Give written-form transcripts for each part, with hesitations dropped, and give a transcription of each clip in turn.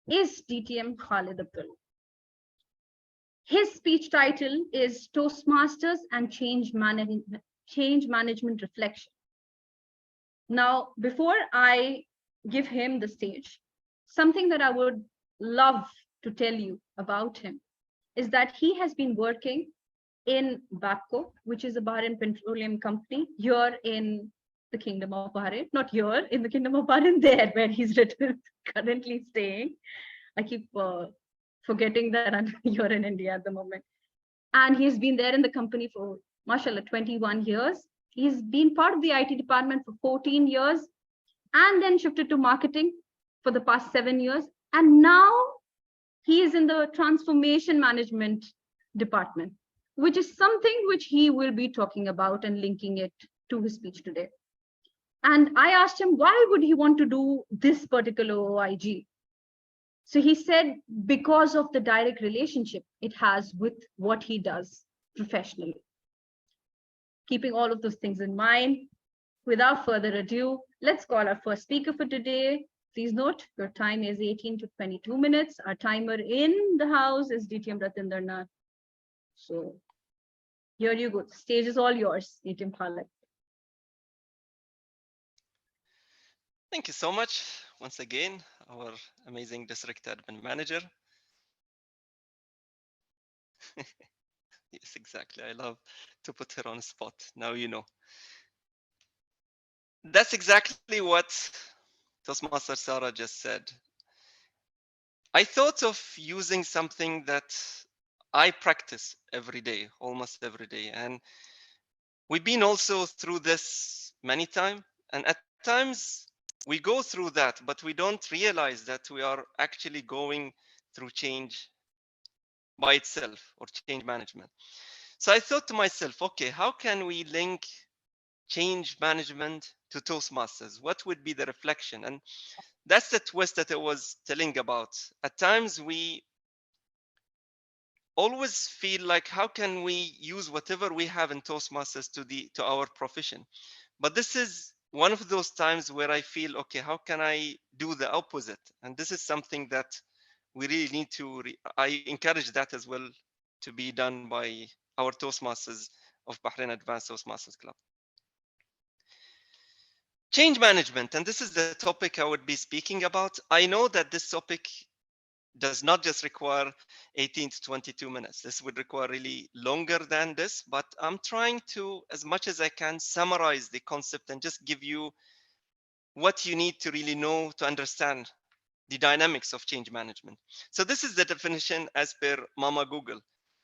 is DTM Khalid Abdulla. His speech title is Toastmasters and Change Management Reflection. Now, before I give him the stage, something that I would love to tell you about him is that he has been working in Babco, which is a Bahrain petroleum company here in the Kingdom of Bahrain, not here in the Kingdom of Bahrain, there where he's currently staying. I keep forgetting that I'm here in India at the moment. And he's been there in the company for, mashallah, 21 years. He's been part of the IT department for 14 years and then shifted to marketing for the past 7 years. And now he is in the transformation management department, which is something which he will be talking about and linking it to his speech today. And I asked him, why would he want to do this particular OiG? So he said, because of the direct relationship it has with what he does professionally. Keeping all of those things in mind, without further ado, let's call our first speaker for today. Please note, your time is 18 to 22 minutes. Our timer in the house is DTM Ratindernath. So here you go. The stage is all yours, DTM Khalid. Thank you so much. Once again, our amazing district admin manager. Yes, exactly. I love to put her on the spot. Now you know. That's exactly what Toastmaster Sarah just said. I thought of using something that I practice every day, almost every day. And we've been also through this many times. And at times we go through that, but we don't realize that we are actually going through change by itself or change management. So I thought to myself, okay, how can we link change management to Toastmasters? What would be the reflection? And that's the twist that I was telling about. At times we always feel like, how can we use whatever we have in Toastmasters to our profession? But this is one of those times where I feel, okay, how can I do the opposite? And this is something that we really need to, I encourage that as well to be done by our Toastmasters of Bahrain Advanced Toastmasters Club. Change management, and this is the topic I would be speaking about. I know that this topic does not just require 18 to 22 minutes. This would require really longer than this, but I'm trying to, as much as I can, summarize the concept and just give you what you need to really know to understand the dynamics of change management. So this is the definition as per Mama Google.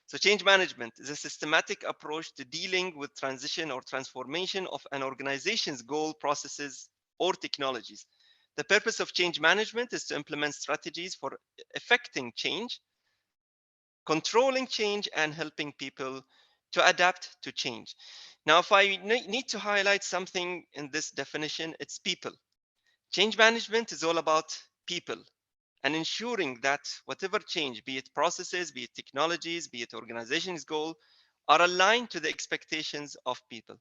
So change management is a systematic approach to dealing with transition or transformation of an organization's goal, processes, or technologies. The purpose of change management is to implement strategies for effecting change, controlling change, and helping people to adapt to change. Now, if I need to highlight something in this definition, it's people. Change management is all about people and ensuring that whatever change, be it processes, be it technologies, be it organization's goal, are aligned to the expectations of people.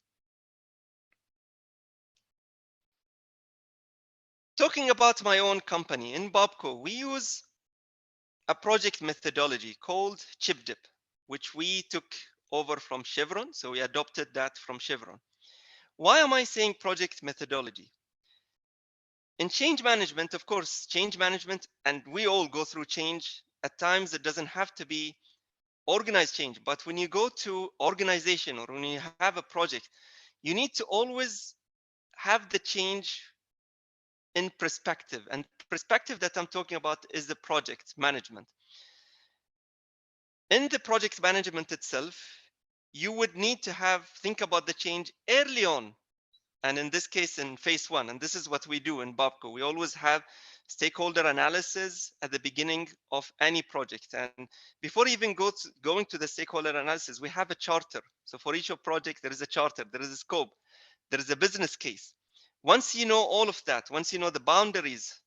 Talking about my own company, in Babco, we use a project methodology called Chip Dip, which we took over from Chevron. So we adopted that from Chevron. Why am I saying project methodology? In change management, of course, change management, and we all go through change. At times, it doesn't have to be organized change, but when you go to organization or when you have a project, you need to always have the change in perspective. And perspective that I'm talking about is the project management. In the project management itself, you would need to think about the change early on. And in this case, in phase one, and this is what we do in Babco, we always have stakeholder analysis at the beginning of any project. And before even going to the stakeholder analysis, we have a charter. So for each project, there is a charter, there is a scope, there is a business case. Once you know all of that, once you know the boundaries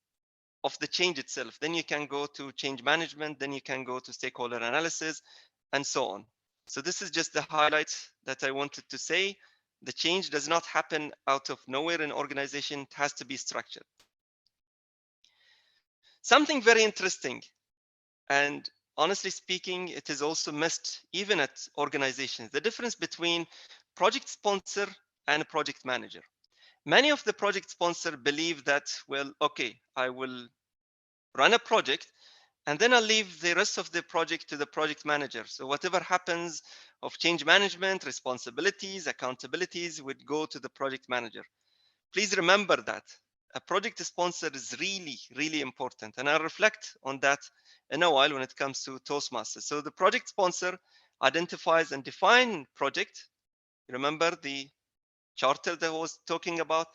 of the change itself, then you can go to change management, then you can go to stakeholder analysis, and so on. So this is just the highlights that I wanted to say. The change does not happen out of nowhere in organization. It has to be structured. Something very interesting, and honestly speaking, it is also missed even at organizations, the difference between project sponsor and a project manager. Many of the project sponsor believe that, well, okay, I will run a project and then I'll leave the rest of the project to the project manager. So whatever happens of change management, responsibilities, accountabilities would go to the project manager. Please remember that a project sponsor is really, really important. And I'll reflect on that in a while when it comes to Toastmasters. So the project sponsor identifies and defines project. Remember the charter that I was talking about,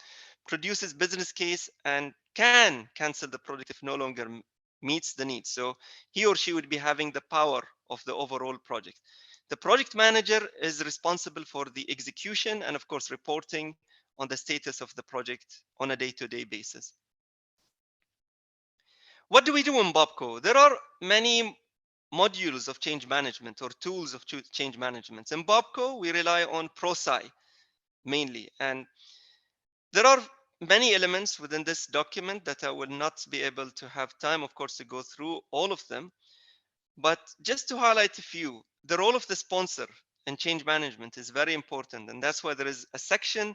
produces business case and can cancel the project if no longer meets the needs. So he or she would be having the power of the overall project. The project manager is responsible for the execution and of course reporting on the status of the project on a day-to-day basis. What do we do in Babco? There are many modules of change management or tools of change management. In Babco, we rely on ProSci mainly, and there are many elements within this document that I will not be able to have time, of course, to go through all of them. But just to highlight a few, the role of the sponsor in change management is very important. And that's why there is a section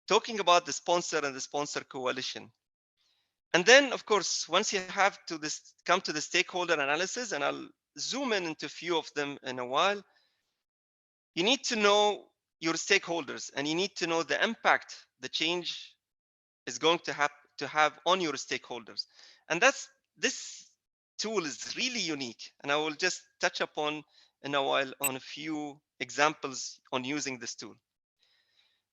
talking about the sponsor and the sponsor coalition. And then, of course, once you have to come to the stakeholder analysis, and I'll zoom in into a few of them in a while, you need to know your stakeholders and you need to know the impact the change is going to have on your stakeholders. And this tool is really unique. And I will just touch upon in a while on a few examples on using this tool.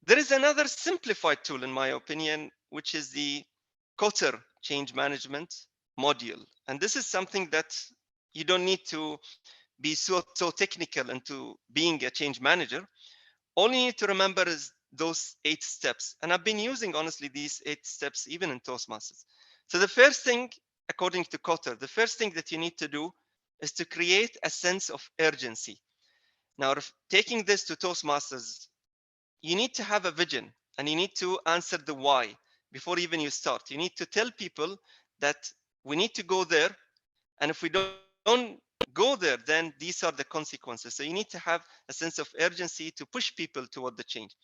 There is another simplified tool, in my opinion, which is the Kotter change management module. And this is something that you don't need to be so technical into being a change manager. All you need to remember is those 8 steps. And I've been using, honestly, these 8 steps even in Toastmasters. So the first thing, according to Kotter, the first thing that you need to do is to create a sense of urgency. Now, if taking this to Toastmasters, you need to have a vision and you need to answer the why before even you start. You need to tell people that we need to go there. And if we don't go there, then these are the consequences. So you need to have a sense of urgency to push people toward the change.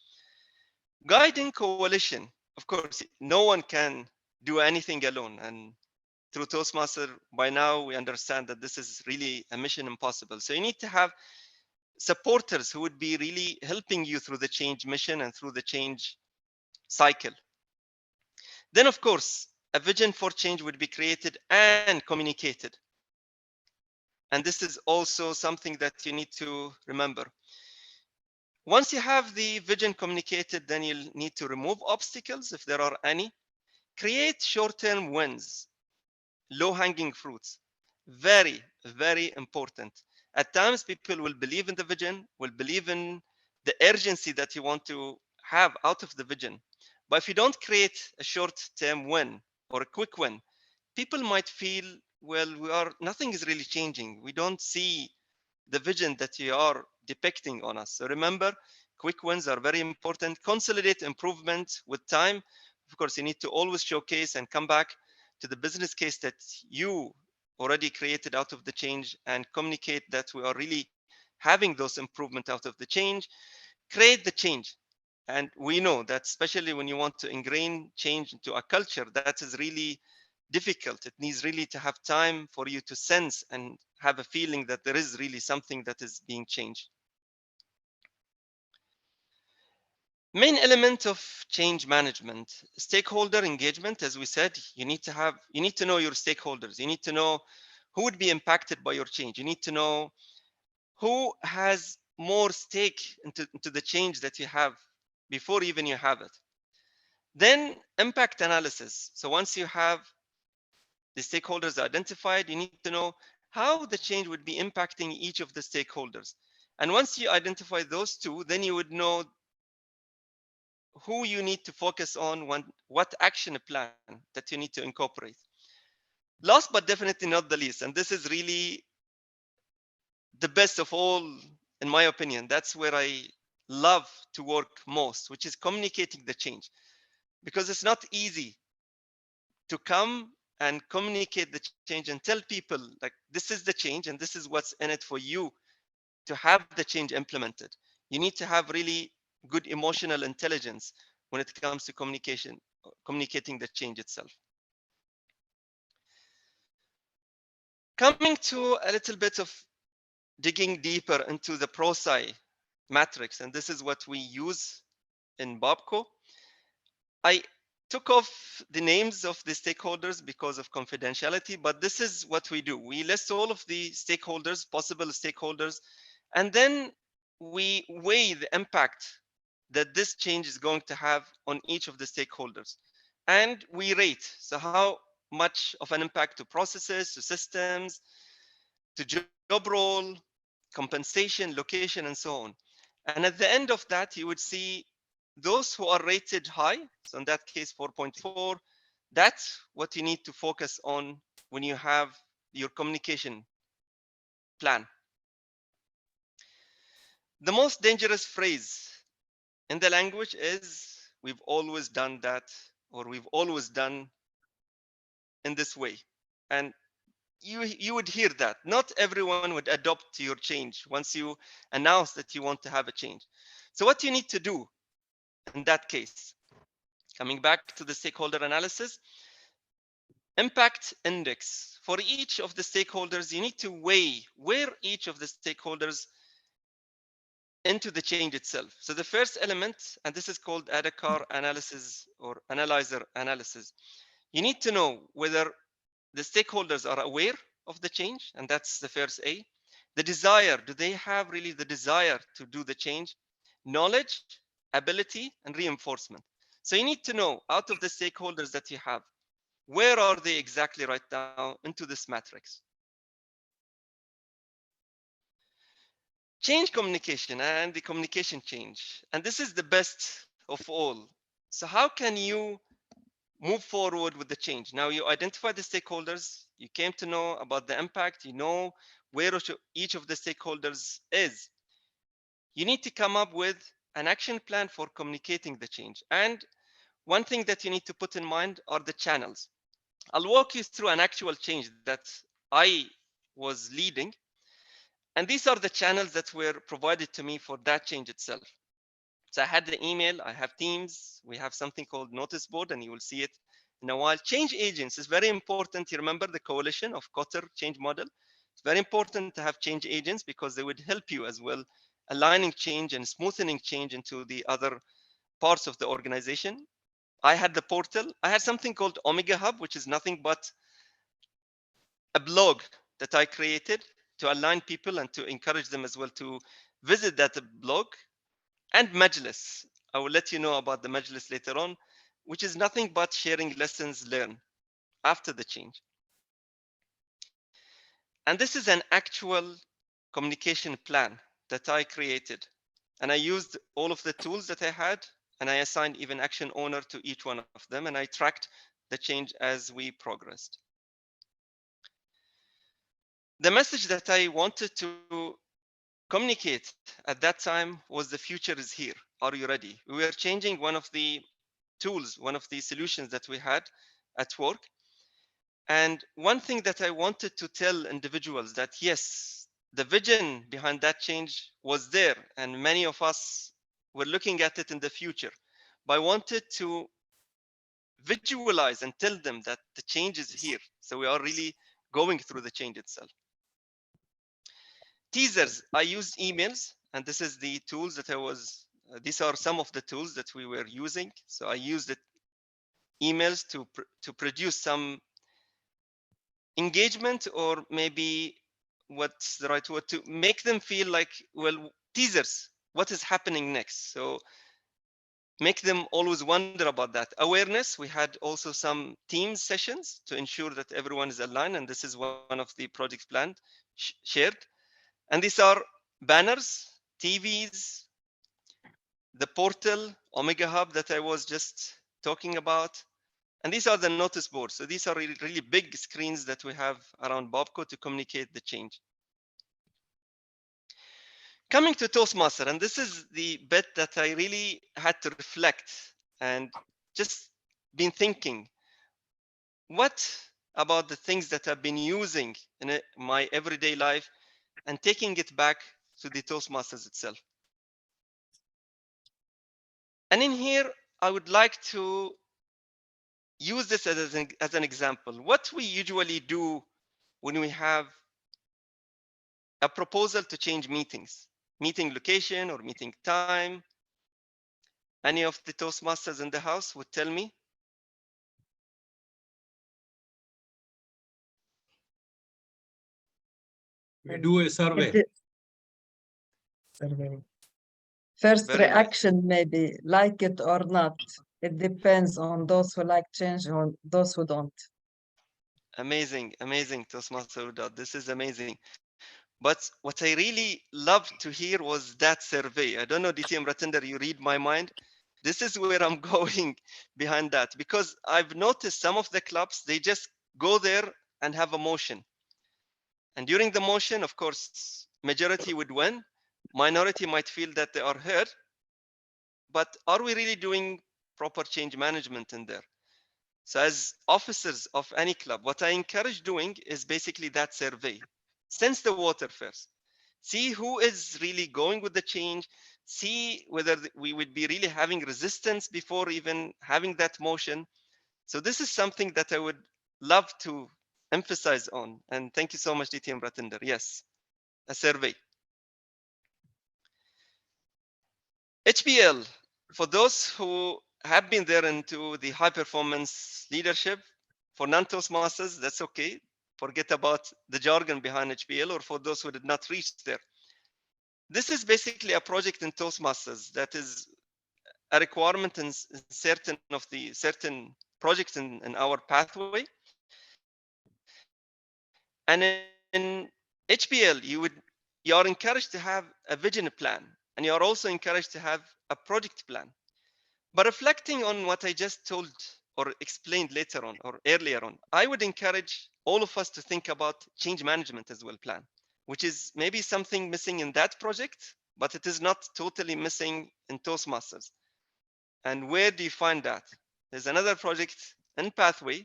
Guiding coalition, of course, no one can do anything alone. And through Toastmaster, by now we understand that this is really a mission impossible. So you need to have supporters who would be really helping you through the change mission and through the change cycle. Then, of course, a vision for change would be created and communicated. And this is also something that you need to remember. Once you have the vision communicated, then you'll need to remove obstacles if there are any. Create short-term wins, low-hanging fruits. Very, very important. At times, people will believe in the vision, will believe in the urgency that you want to have out of the vision. But if you don't create a short-term win or a quick win, people might feel, well, nothing is really changing. We don't see the vision that you are depicting on us. So remember, quick wins are very important. Consolidate improvement with time. Of course, you need to always showcase and come back to the business case that you already created out of the change and communicate that we are really having those improvements out of the change. Create the change. And we know that especially when you want to ingrain change into a culture, that is really difficult. It needs really to have time for you to sense and have a feeling that there is really something that is being changed. Main element of change management, stakeholder engagement. As we said, you need to know your stakeholders. You need to know who would be impacted by your change. You need to know who has more stake into the change that you have before even you have it. Then impact analysis. So once you have the stakeholders identified, you need to know how the change would be impacting each of the stakeholders. And once you identify those two, then you would know who you need to focus on, what action plan that you need to incorporate. Last but definitely not the least, and this is really the best of all, in my opinion, that's where I love to work most, which is communicating the change. Because it's not easy to come and communicate the change and tell people like this is the change and this is what's in it for you to have the change implemented. You need to have really good emotional intelligence when it comes to communicating the change itself. Coming to a little bit of digging deeper into the ProSci matrix, and this is what we use in Babco. I took off the names of the stakeholders because of confidentiality, but this is what we do. We list all of the stakeholders, possible stakeholders, and then we weigh the impact that this change is going to have on each of the stakeholders. And we rate, so how much of an impact to processes, to systems, to job role, compensation, location, and so on. And at the end of that, you would see those who are rated high, so in that case 4.4, that's what you need to focus on when you have your communication plan. The most dangerous phrase in the language is we've always done that, or we've always done in this way. And you would hear that. Not everyone would adopt to your change once you announce that you want to have a change. So what you need to do in that case, coming back to the stakeholder analysis, impact index. For each of the stakeholders, you need to weigh where each of the stakeholders into the change itself. So the first element, and this is called ADACAR analysis or analyzer analysis. You need to know whether the stakeholders are aware of the change, and that's the first A. The desire, do they have really the desire to do the change? Knowledge, ability, and reinforcement. So you need to know out of the stakeholders that you have, where are they exactly right now into this matrix? Change communication and the communication change. And this is the best of all. So how can you move forward with the change? Now you identify the stakeholders, you came to know about the impact, you know where each of the stakeholders is. You need to come up with an action plan for communicating the change. And one thing that you need to put in mind are the channels. I'll walk you through an actual change that I was leading. And these are the channels that were provided to me for that change itself. So I had the email, I have Teams, we have something called notice board, and you will see it in a while. Change agents is very important. You remember the coalition of Kotter change model? It's very important to have change agents because they would help you as well, aligning change and smoothing change into the other parts of the organization. I had the portal. I had something called Omega Hub, which is nothing but a blog that I created to align people and to encourage them as well to visit that blog. And Majlis. I will let you know about the Majlis later on, which is nothing but sharing lessons learned after the change. And this is an actual communication plan that I created. And I used all of the tools that I had, and I assigned even action owner to each one of them, and I tracked the change as we progressed. The message that I wanted to communicate at that time was the future is here. Are you ready? We were changing one of the tools, one of the solutions that we had at work. And one thing that I wanted to tell individuals that yes, the vision behind that change was there, and many of us were looking at it in the future. But I wanted to visualize and tell them that the change is here. So we are really going through the change itself. Teasers, I used emails, and this is the tools that I was, these are some of the tools that we were using. So I used the emails to produce some engagement, or maybe what's the right word, to make them feel like, well, teasers, what is happening next? So make them always wonder about that. Awareness, we had also some team sessions to ensure that everyone is aligned, and this is one of the projects planned, shared. And these are banners, TVs, the portal, Omega Hub that I was just talking about. And these are the notice boards. So these are really, really big screens that we have around Babco to communicate the change. Coming to Toastmaster, and this is the bit that I really had to reflect and just been thinking, what about the things that I've been using in my everyday life and taking it back to the Toastmasters itself. And in here, I would like to use this as an example. What we usually do when we have a proposal to change meeting location or meeting time. Any of the Toastmasters in the house would tell me? We do a survey. First Very nice. reaction, maybe like it or not. It depends on those who like change or those who don't. Amazing, amazing, Toastmaster Udad. This is amazing. But what I really loved to hear was that survey. I don't know, DTM Ratender, you read my mind. This is where I'm going behind that, because I've noticed some of the clubs, they just go there and have a motion. And during the motion, of course, majority would win. Minority might feel that they are heard. But are we really doing proper change management in there? So as officers of any club, what I encourage doing is basically that survey. Sense the water first. See who is really going with the change. See whether we would be really having resistance before even having that motion. So this is something that I would love to emphasize on. And thank you so much, DTM Ratinder. Yes, a survey. HPL, for those who have been there into the high performance leadership, for non-Toastmasters, that's okay. Forget about the jargon behind HPL, or for those who did not reach there. This is basically a project in Toastmasters that is a requirement in certain projects in our pathway. And in HPL, you are encouraged to have a vision plan, and you are also encouraged to have a project plan. But reflecting on what I just told or explained later on or earlier on, I would encourage all of us to think about change management as well plan, which is maybe something missing in that project, but it is not totally missing in Toastmasters. And where do you find that? There's another project in Pathway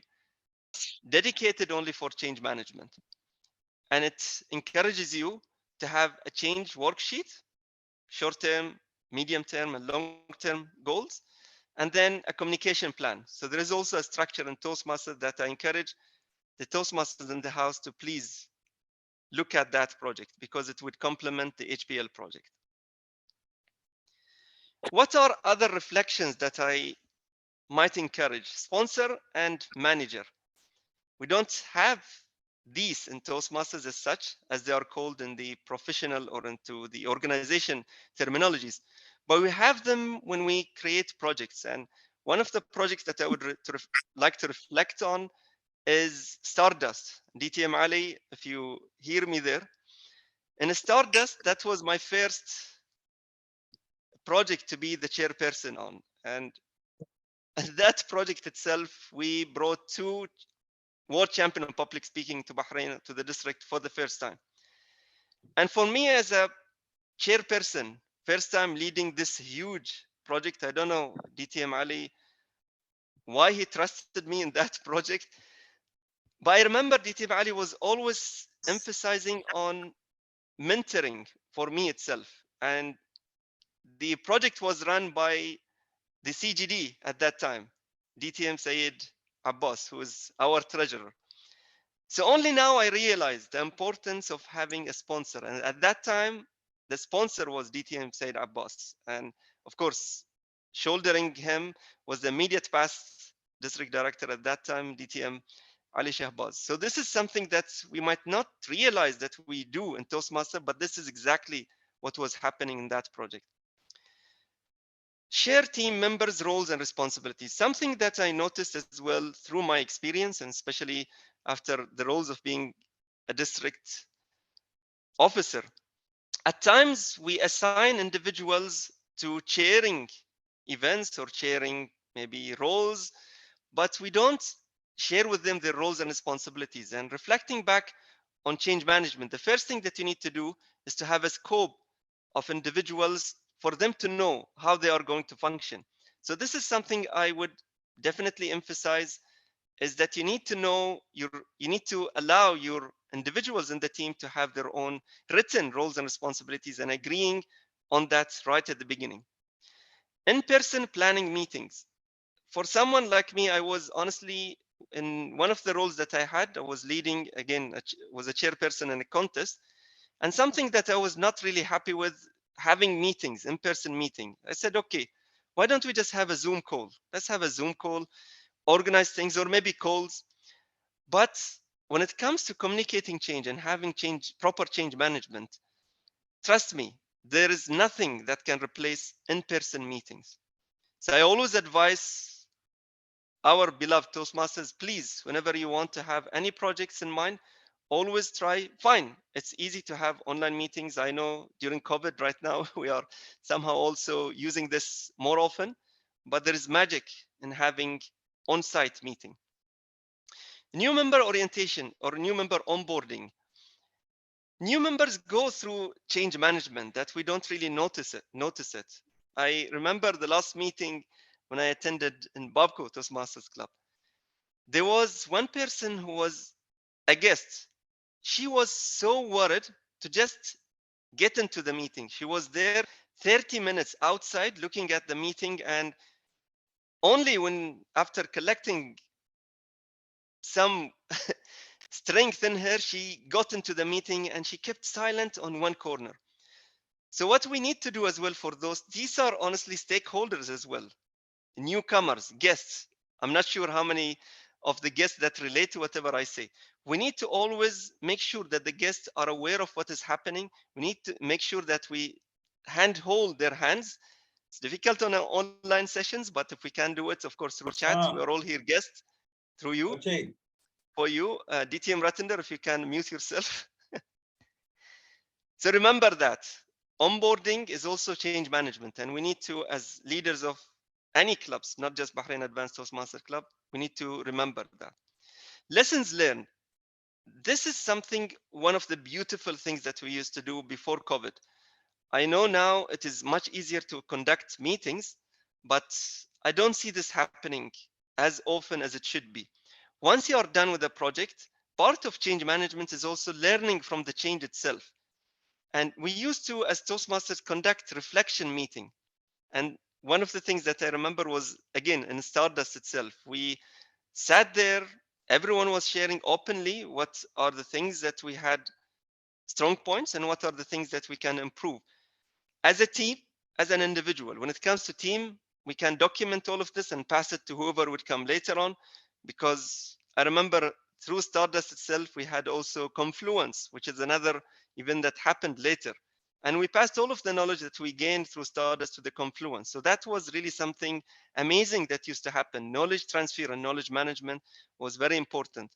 dedicated only for change management. And it encourages you to have a change worksheet, short-term, medium-term, and long-term goals, and then a communication plan. So there is also a structure in Toastmasters that I encourage the Toastmasters in the house to please look at that project, because it would complement the HPL project. What are other reflections that I might encourage? Sponsor and manager. We don't have these in Toastmasters as such, as they are called in the professional or into the organization terminologies, but we have them when we create projects. And one of the projects that I would like to reflect on is Stardust. DTM Ali, if you hear me there. In Stardust, that was my first project to be the chairperson on. And that project itself, we brought 2 world champion in public speaking to Bahrain, to the district for the first time. And for me as a chairperson, first time leading this huge project, I don't know, DTM Ali, why he trusted me in that project. But I remember DTM Ali was always emphasizing on mentoring for me itself. And the project was run by the CGD at that time, DTM Sayed Abbas, who is our treasurer. So only now I realized the importance of having a sponsor. And at that time, the sponsor was DTM Sayed Abbas. And of course, shouldering him was the immediate past district director at that time, DTM Ali Shahbaz. So this is something that we might not realize that we do in Toastmaster, but this is exactly what was happening in that project. Share team members' roles and responsibilities. Something that I noticed as well through my experience, and especially after the roles of being a district officer. At times, we assign individuals to chairing events or chairing maybe roles, but we don't share with them their roles and responsibilities. And reflecting back on change management, the first thing that you need to do is to have a scope of individuals for them to know how they are going to function. So this is something I would definitely emphasize is that you need to know you need to allow your individuals in the team to have their own written roles and responsibilities, and agreeing on that right at the beginning. In-person planning meetings. For someone like me, I was honestly, in one of the roles that I had, I was leading, again, was a chairperson in a contest, and something that I was not really happy with, having meetings, in-person meeting. I said, okay, why don't we just have a Zoom call? Let's have a Zoom call, organize things, or maybe calls. But when it comes to communicating change and having proper change management, trust me, there is nothing that can replace in-person meetings. So I always advise our beloved Toastmasters, please, whenever you want to have any projects in mind, always try, fine, it's easy to have online meetings. I know during COVID right now, we are somehow also using this more often, but there is magic in having on-site meeting. New member orientation or new member onboarding. New members go through change management that we don't really notice it. I remember the last meeting when I attended in Babco Toastmasters Club. There was one person who was a guest. She was so worried to just get into the meeting. She was there 30 minutes outside looking at the meeting, and only when, after collecting some strength in her, she got into the meeting, and she kept silent on one corner. So what we need to do as well for these are honestly stakeholders as well, newcomers, guests. I'm not sure how many of the guests that relate to whatever I say. We need to always make sure that the guests are aware of what is happening. We need to make sure that we hold their hands. It's difficult on our online sessions, but if we can do it, of course, through chat, we are all here guests through you. Okay. For you, DTM Ratender, if you can mute yourself. So remember that onboarding is also change management, and we need to, as leaders of any clubs, not just Bahrain Advanced Toastmaster Club, we need to remember that. Lessons learned. This is something, one of the beautiful things that we used to do before COVID. I know now it is much easier to conduct meetings, but I don't see this happening as often as it should be. Once you are done with the project, part of change management is also learning from the change itself. And we used to, as Toastmasters, conduct reflection meeting. And one of the things that I remember was, again, in Stardust itself, we sat there, everyone was sharing openly what are the things that we had strong points and what are the things that we can improve. As a team, as an individual, when it comes to team, we can document all of this and pass it to whoever would come later on, because I remember through Stardust itself, we had also Confluence, which is another event that happened later. And we passed all of the knowledge that we gained through Stardust to the Confluence. So that was really something amazing that used to happen. Knowledge transfer and knowledge management was very important.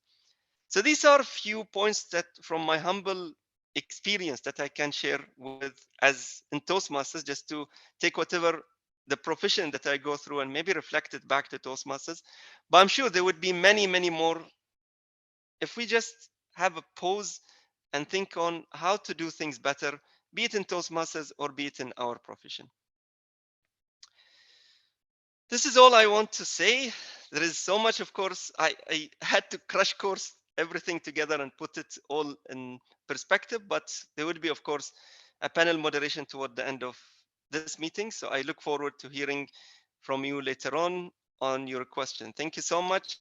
So these are a few points that from my humble experience that I can share with as in Toastmasters, just to take whatever the profession that I go through and maybe reflect it back to Toastmasters. But I'm sure there would be many, many more if we just have a pause and think on how to do things better, be it in Toastmasters or be it in our profession. This is all I want to say. There is so much, of course. I had to crash course everything together and put it all in perspective, but there would be, of course, a panel moderation toward the end of this meeting. So I look forward to hearing from you later on your question. Thank you so much.